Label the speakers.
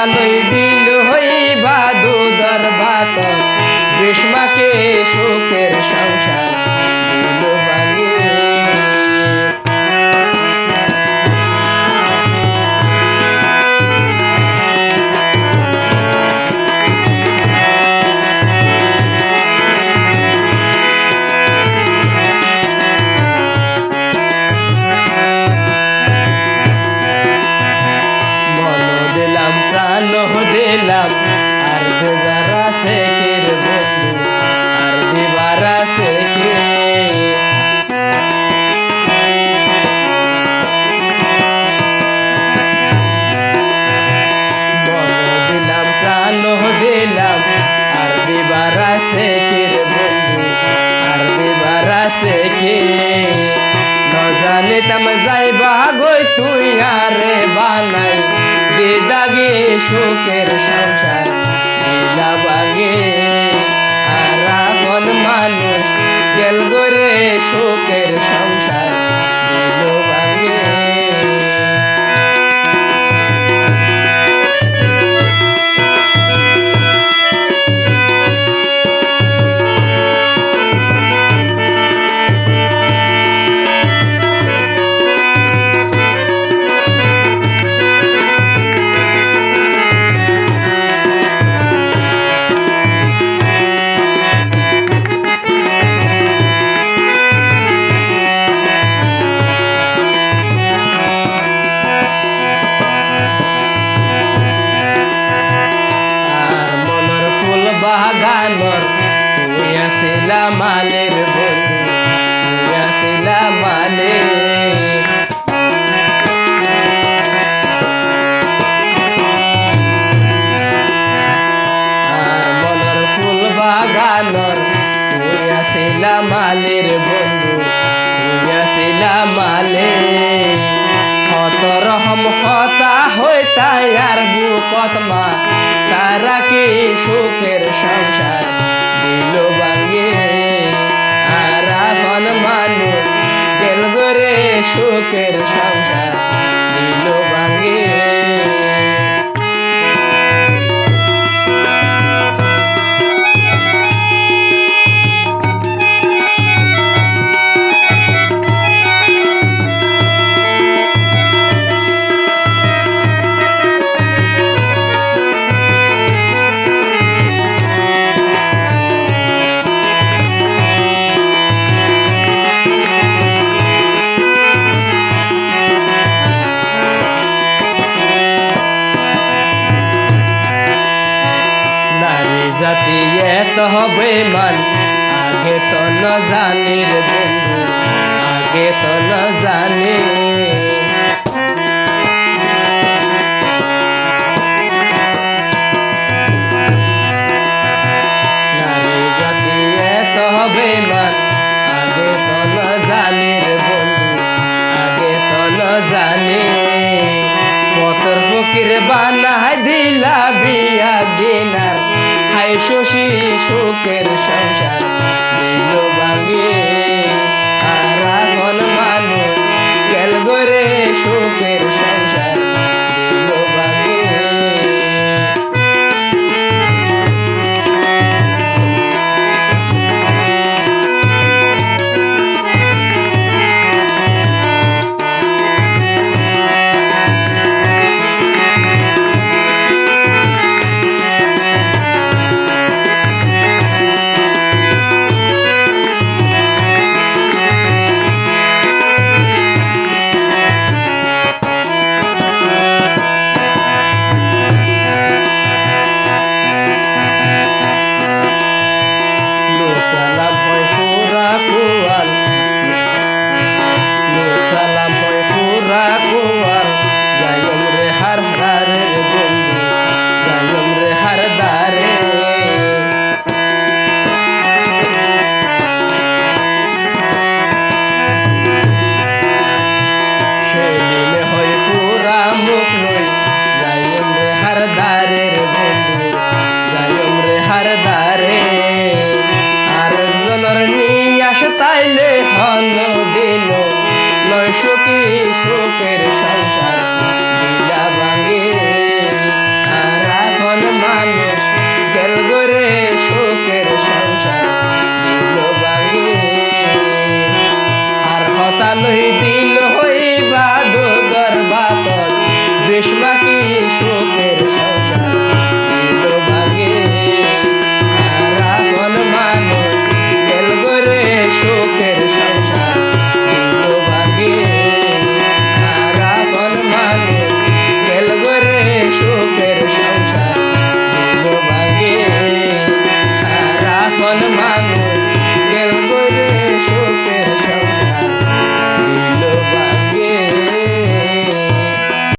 Speaker 1: ভালোই দিল হইবা দুধর ভাত গ্রীষ্মাকে সুখের সংসার দিল ভাঙিয়ে। দিলাম আর দেবার আছে কে রে বন্ধু, আর দেবার আছে কে। মন দিলাম প্রাণ দিলাম আর দেবার আছে কে রে বন্ধু, আর দেবার আছে কে। ন জানিতাম যাইবা গই তুই আরে বানাই দাগে সুখের সংসার দিলা বাগে। আর আপন মানুষ গেল গোরে সুখের সংসার দিল বাগে। বাগানর তুই আসিলা মালের বন্ধু, তুই আসিলা মালে। আর মনের ফুল বাগানর তুই আসিলা মালের বন্ধু, তুই আসিলা মালে। কত রকম কথা হইতাই আর বুকত মা তারা কি সুখের সংসার দিল ভাঙে। আর আপন মানুষ গেল গোরে সুখের সংসার দিল ভাঙে। জাতি এত হবে মান আগে তো ন জানি রে বন্ধু, আগে তো ন জানি। নারী জাতি এত হবে মান আগে তো ন জানি রে বন্ধু, আগে তো ন জানি। পতর ফকির বানাই দিলা বিয়া দিনার হাই শশী সুখের সংসার দিল ভাঙে। আর এখন মানুষ গেল গোরে সুখের